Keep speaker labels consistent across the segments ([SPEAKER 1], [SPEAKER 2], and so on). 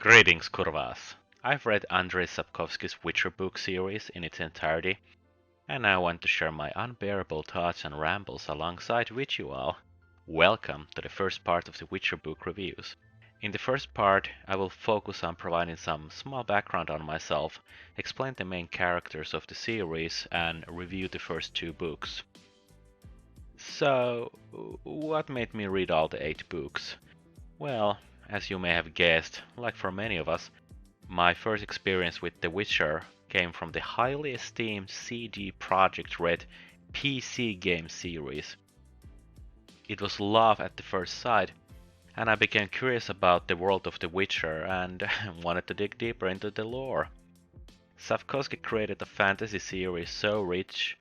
[SPEAKER 1] Greetings, Kurwas. I've read Andrezjs Sapkowski's Witcher book series in its entirety, and I want to share my unbearable thoughts and rambles alongside with you all. Welcome to the first part of the Witcher book reviews. In the first part, I will focus on providing some small background on myself, explain the main characters of the series, and review the first two books. So, what made me read all the 8 books? Well, as you may have guessed, like for many of us, my first experience with The Witcher came from the highly esteemed CD Projekt Red PC-Game series. It was love at the first sight, and I became curious about the world of The Witcher and wanted to dig deeper into the lore. Sapkowski created a fantasy series so rich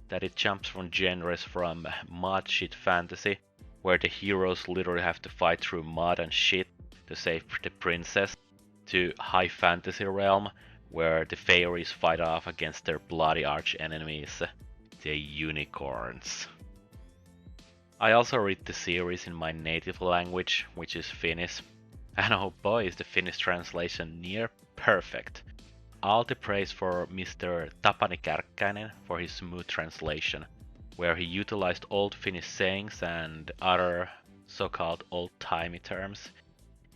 [SPEAKER 1] that it jumps from genres from mudshit fantasy, where the heroes literally have to fight through mud and shit to save the princess, to high fantasy realm, where the fairies fight off against their bloody arch enemies, the unicorns. I also read the series in my native language, which is Finnish, and oh boy is the Finnish translation near perfect. All the praise for Mr. Tapani Kärkkäinen for his smooth translation, where he utilized old Finnish sayings and other so-called old-timey terms.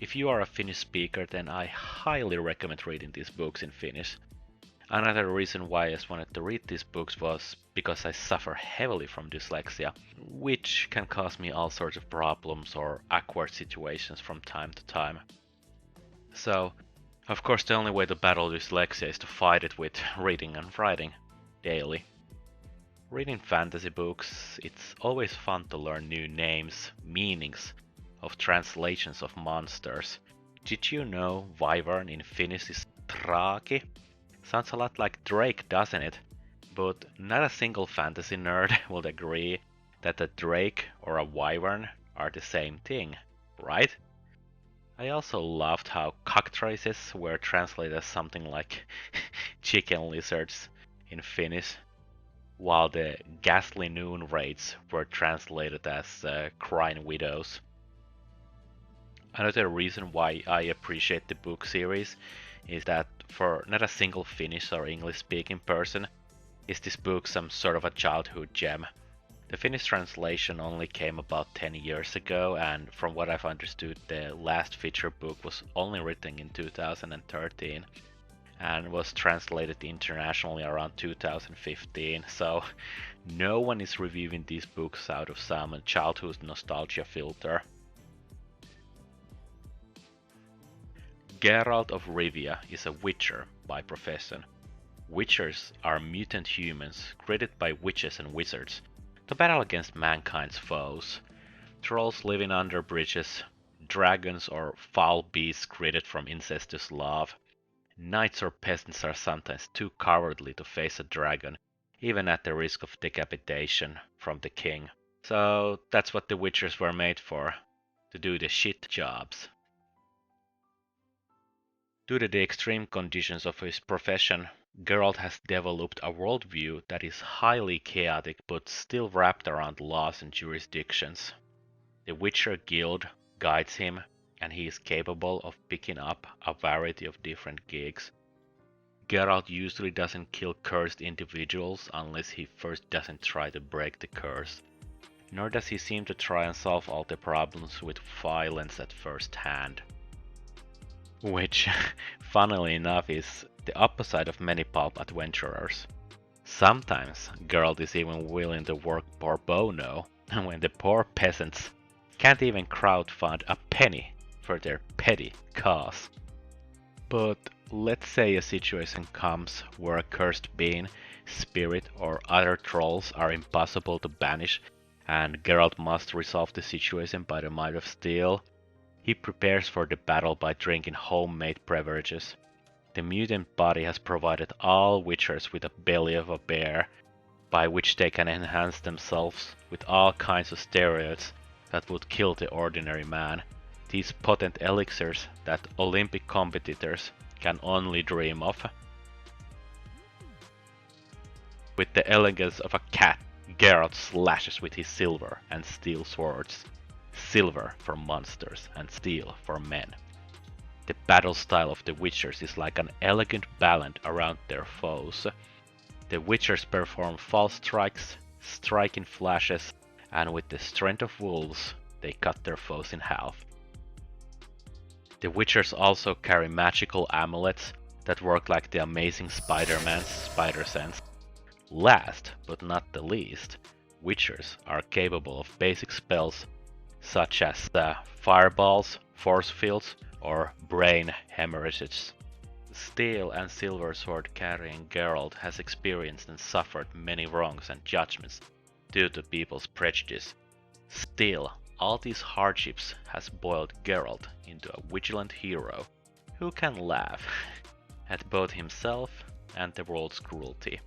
[SPEAKER 1] If you are a Finnish speaker, then I highly recommend reading these books in Finnish. Another reason why I just wanted to read these books was because I suffer heavily from dyslexia, which can cause me all sorts of problems or awkward situations from time to time. So, of course, the only way to battle dyslexia is to fight it with reading and writing daily. Reading fantasy books, it's always fun to learn new names, meanings of translations of monsters. Did you know wyvern in Finnish is traaki? Sounds a lot like Drake, doesn't it? But not a single fantasy nerd will agree that a drake or a wyvern are the same thing, right? I also loved how cockatrices were translated as something like chicken lizards in Finnish, while the ghastly noon raids were translated as crying widows. Another reason why I appreciate the book series is that for not a single Finnish or English speaking person is this book some sort of a childhood gem. The Finnish translation only came about 10 years ago, and from what I've understood, the last feature book was only written in 2013 and was translated internationally around 2015, so no one is reviewing these books out of some childhood nostalgia filter. Geralt of Rivia is a witcher by profession. Witchers are mutant humans created by witches and wizards to battle against mankind's foes. Trolls living under bridges, dragons or foul beasts created from incestuous love. Knights or peasants are sometimes too cowardly to face a dragon, even at the risk of decapitation from the king. So that's what the witchers were made for, to do the shit jobs. Due to the extreme conditions of his profession, Geralt has developed a worldview that is highly chaotic but still wrapped around laws and jurisdictions. The Witcher Guild guides him, and he is capable of picking up a variety of different gigs. Geralt usually doesn't kill cursed individuals unless he first doesn't try to break the curse, nor does he seem to try and solve all the problems with violence at first hand. Which, funnily enough, is the opposite of many pulp adventurers. Sometimes Geralt is even willing to work pro bono when the poor peasants can't even crowdfund a penny for their petty cause. But let's say a situation comes where a cursed being, spirit, or other trolls are impossible to banish, and Geralt must resolve the situation by the might of steel. He prepares for the battle by drinking homemade beverages. The mutant body has provided all witchers with a belly of a bear, by which they can enhance themselves with all kinds of steroids that would kill the ordinary man. These potent elixirs that Olympic competitors can only dream of. With the elegance of a cat, Geralt slashes with his silver and steel swords. Silver for monsters and steel for men. The battle style of the Witchers is like an elegant ballad around their foes. The Witchers perform false strikes, striking flashes, and with the strength of wolves, they cut their foes in half. The Witchers also carry magical amulets that work like the amazing Spider-Man's spider sense. Last, but not the least, Witchers are capable of basic spells such as fireballs, force fields, or brain hemorrhages. Steel and silver sword carrying Geralt has experienced and suffered many wrongs and judgments due to people's prejudice. Still, all these hardships has boiled Geralt into a vigilant hero who can laugh at both himself and the world's cruelty.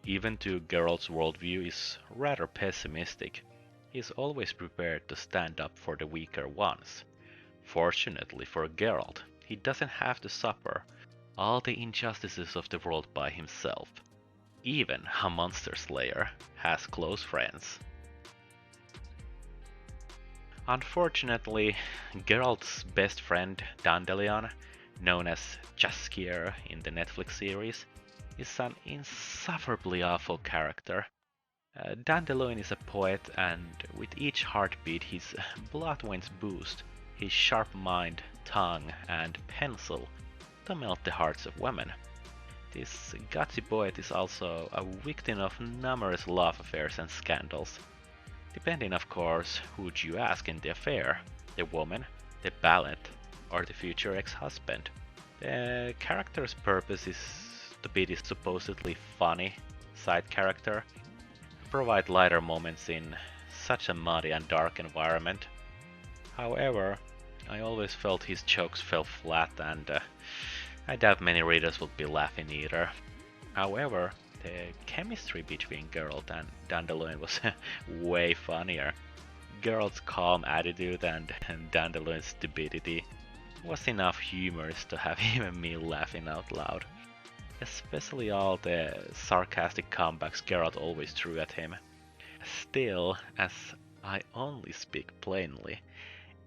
[SPEAKER 1] Even though Geralt's worldview is rather pessimistic, he is always prepared to stand up for the weaker ones. Fortunately for Geralt, he doesn't have to suffer all the injustices of the world by himself. Even a monster slayer has close friends. Unfortunately, Geralt's best friend Dandelion, known as Jaskier in the Netflix series, is an insufferably awful character. Dandelion is a poet, and with each heartbeat his blood veins boost his sharp mind, tongue, and pencil to melt the hearts of women. This gutsy poet is also a victim of numerous love affairs and scandals. Depending, of course, who'd you ask in the affair, the woman, the valet, or the future ex-husband. The character's purpose is to be this supposedly funny side character, provide lighter moments in such a muddy and dark environment. However, I always felt his jokes fell flat, and I doubt many readers would be laughing either. However, the chemistry between Geralt and Dandelion was way funnier. Geralt's calm attitude and Dandelion's stupidity was enough humorous to have even me laughing out loud. Especially all the sarcastic comebacks Geralt always threw at him. Still, as I only speak plainly,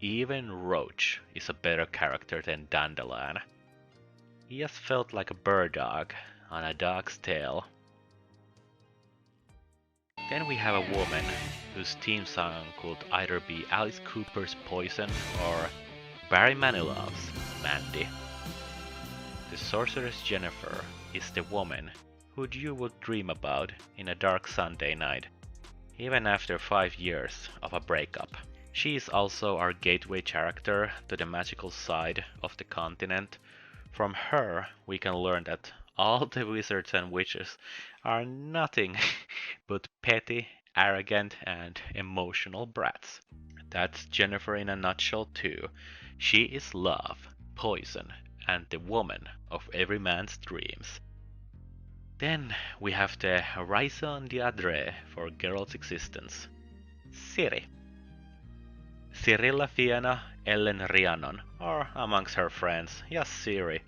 [SPEAKER 1] even Roach is a better character than Dandelion. He has felt like a bird dog on a dog's tail. Then we have a woman whose theme song could either be Alice Cooper's Poison or Barry Manilow's Mandy. The sorceress Jennifer is the woman who you would dream about in a dark Sunday night, even after 5 years of a breakup. She is also our gateway character to the magical side of the continent. From her, we can learn that all the wizards and witches are nothing but petty, arrogant, and emotional brats. That's Jennifer in a nutshell too. She is love, poison, and the woman of every man's dreams. Then we have the raison d'être for Geralt's existence, Ciri. Cirilla Fiena Ellen Rhiannon, or amongst her friends, just Ciri,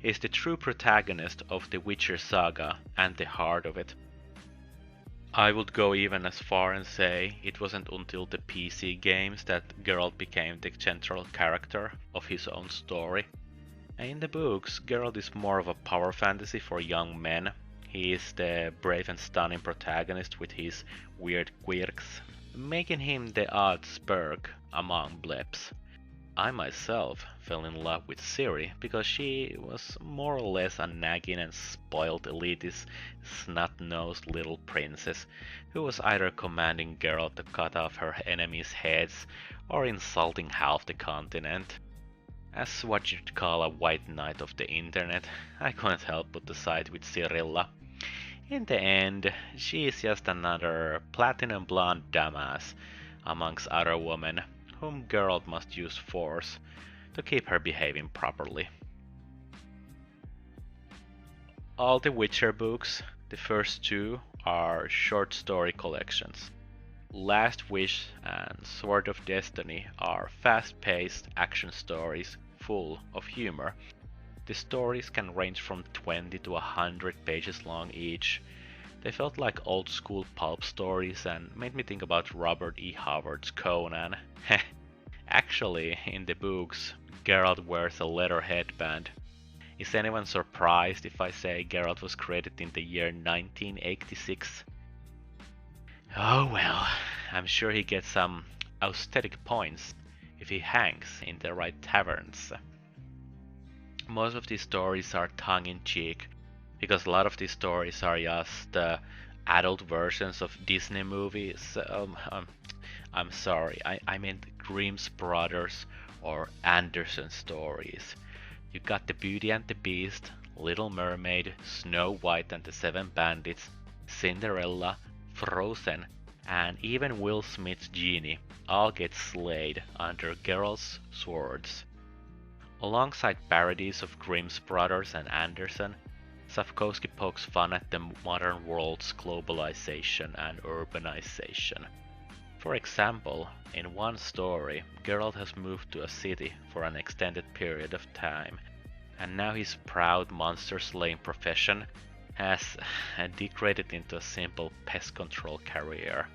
[SPEAKER 1] is the true protagonist of the Witcher saga and the heart of it. I would go even as far and say it wasn't until the PC games that Geralt became the central character of his own story. In the books, Geralt is more of a power fantasy for young men. He is the brave and stunning protagonist with his weird quirks, making him the odd spurg among plebs. I myself fell in love with Ciri because she was more or less a nagging and spoiled elitist, snot-nosed little princess who was either commanding Geralt to cut off her enemies' heads or insulting half the continent. As what you'd call a white knight of the internet, I couldn't help but to side with Cirilla. In the end, she is just another platinum blonde dumbass amongst other women whom Geralt must use force to keep her behaving properly. All the Witcher books, the first two, are short story collections. Last Wish and Sword of Destiny are fast-paced action stories full of humor. The stories can range from 20 to 100 pages long each. They felt like old school pulp stories and made me think about Robert E. Howard's Conan. Actually, in the books, Geralt wears a leather headband. Is anyone surprised if I say Geralt was created in the year 1986? Oh well, I'm sure he gets some aesthetic points if he hangs in the right taverns. Most of these stories are tongue-in-cheek, because a lot of these stories are just adult versions of Disney movies. I'm sorry, I meant Grimm's Brothers or Andersen stories. You got the Beauty and the Beast, Little Mermaid, Snow White and the Seven Bandits, Cinderella, Frozen, and even Will Smith's Genie all get slayed under Geralt's swords. Alongside parodies of Grimm's Brothers and Andersen, Sapkowski pokes fun at the modern world's globalization and urbanization. For example, in one story, Geralt has moved to a city for an extended period of time, and now his proud monster-slaying profession has degraded into a simple pest control career.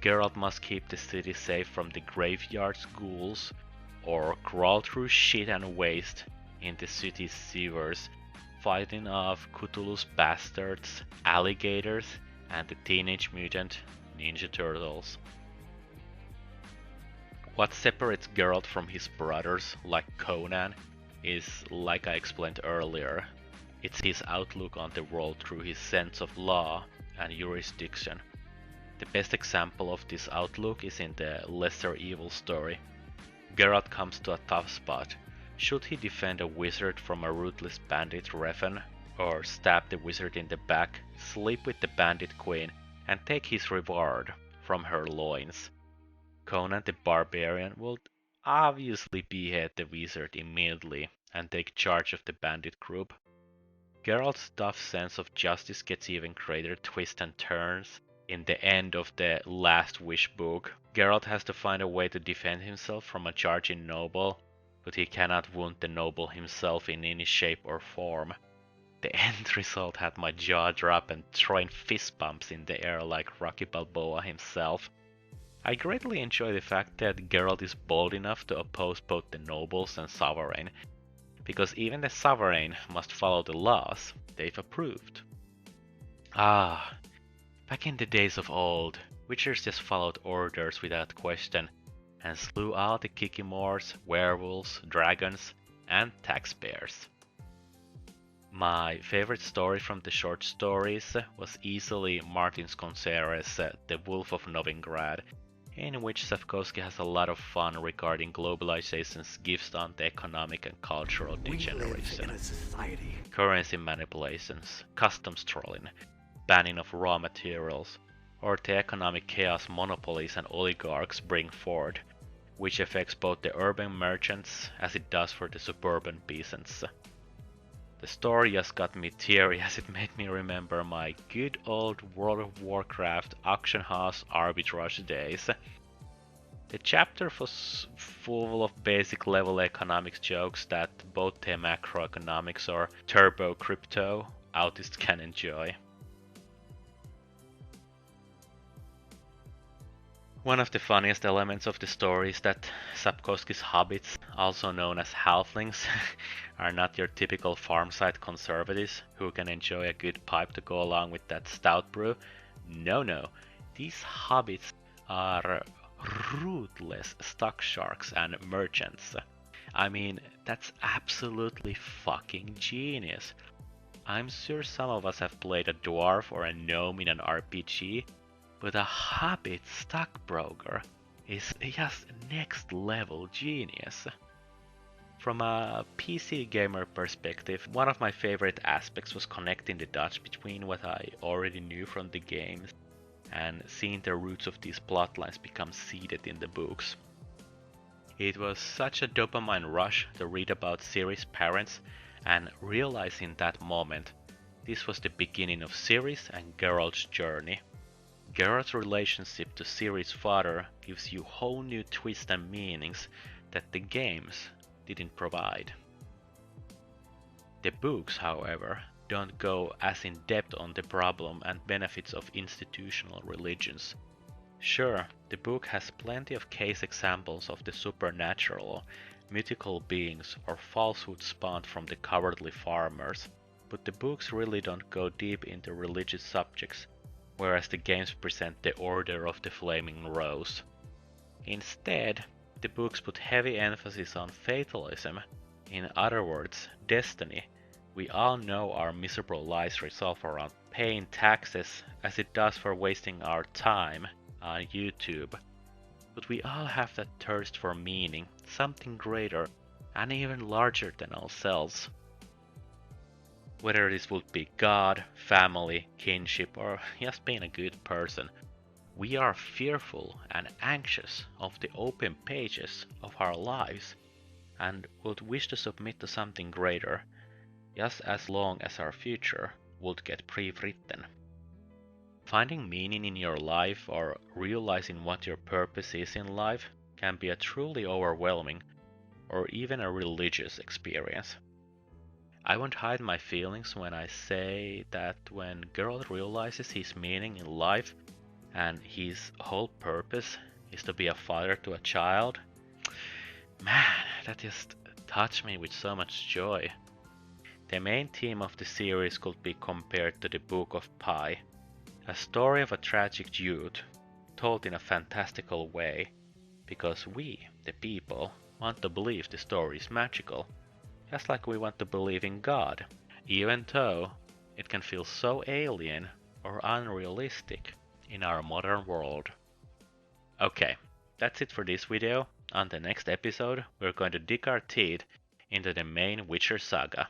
[SPEAKER 1] Geralt must keep the city safe from the graveyard's ghouls, or crawl through shit and waste in the city's sewers, fighting off Cthulhu's bastards, alligators, and the Teenage Mutant Ninja Turtles. What separates Geralt from his brothers, like Conan, is, like I explained earlier, it's his outlook on the world through his sense of law and jurisdiction. The best example of this outlook is in the Lesser Evil story. Geralt comes to a tough spot. Should he defend a wizard from a ruthless bandit Reffen, or stab the wizard in the back, sleep with the bandit queen, and take his reward from her loins? Conan the Barbarian will obviously behead the wizard immediately and take charge of the bandit group. Geralt's tough sense of justice gets even greater twists and turns. In the end of the Last Wish book, Geralt has to find a way to defend himself from a charging noble, but he cannot wound the noble himself in any shape or form. The end result had my jaw drop and throwing fist bumps in the air like Rocky Balboa himself. I greatly enjoy the fact that Geralt is bold enough to oppose both the nobles and sovereign, because even the sovereign must follow the laws they've approved. Back in the days of old, Witchers just followed orders without question and slew all the Kikimores, werewolves, dragons, and taxpayers. My favorite story from the short stories was easily Martin Sconceres' The Wolf of Novengrad, in which Sapkowski has a lot of fun regarding globalization's gifts on the economic and cultural degeneration, currency manipulations, customs trolling, banning of raw materials, or the economic chaos monopolies and oligarchs bring forward, which affects both the urban merchants as it does for the suburban peasants. The story just got me teary as it made me remember my good old World of Warcraft auction house arbitrage days. The chapter was full of basic level economics jokes that both the macroeconomics or turbo crypto autists can enjoy. One of the funniest elements of the story is that Sapkowski's hobbits, also known as halflings, are not your typical farmside conservatives who can enjoy a good pipe to go along with that stout brew. No, these hobbits are ruthless stock sharks and merchants. I mean, that's absolutely fucking genius. I'm sure some of us have played a dwarf or a gnome in an RPG, but a hobbit stockbroker is just next level genius. From a PC gamer perspective, one of my favorite aspects was connecting the dots between what I already knew from the games and seeing the roots of these plotlines become seeded in the books. It was such a dopamine rush to read about Ciri's parents and realize in that moment this was the beginning of Ciri's and Geralt's journey. Geralt's relationship to Ciri's father gives you whole new twists and meanings that the games didn't provide. The books, however, don't go as in depth on the problem and benefits of institutional religions. Sure, the book has plenty of case examples of the supernatural, mythical beings or falsehood spawned from the cowardly farmers, but the books really don't go deep into religious subjects, whereas the games present the Order of the Flaming Rose. Instead, the books put heavy emphasis on fatalism, in other words, destiny. We all know our miserable lives revolve around paying taxes as it does for wasting our time on YouTube. But we all have that thirst for meaning, something greater and even larger than ourselves. Whether this would be God, family, kinship, or just being a good person, we are fearful and anxious of the open pages of our lives and would wish to submit to something greater, just as long as our future would get pre-written. Finding meaning in your life or realizing what your purpose is in life can be a truly overwhelming or even a religious experience. I won't hide my feelings when I say that when Geralt realizes his meaning in life and his whole purpose is to be a father to a child, man, that just touched me with so much joy. The main theme of the series could be compared to the Book of Pi, a story of a tragic youth, told in a fantastical way, because we, the people, want to believe the story is magical, just like we want to believe in God, even though it can feel so alien or unrealistic in our modern world. Okay, that's it for this video. On the next episode, we're going to dig our teeth into the main Witcher saga.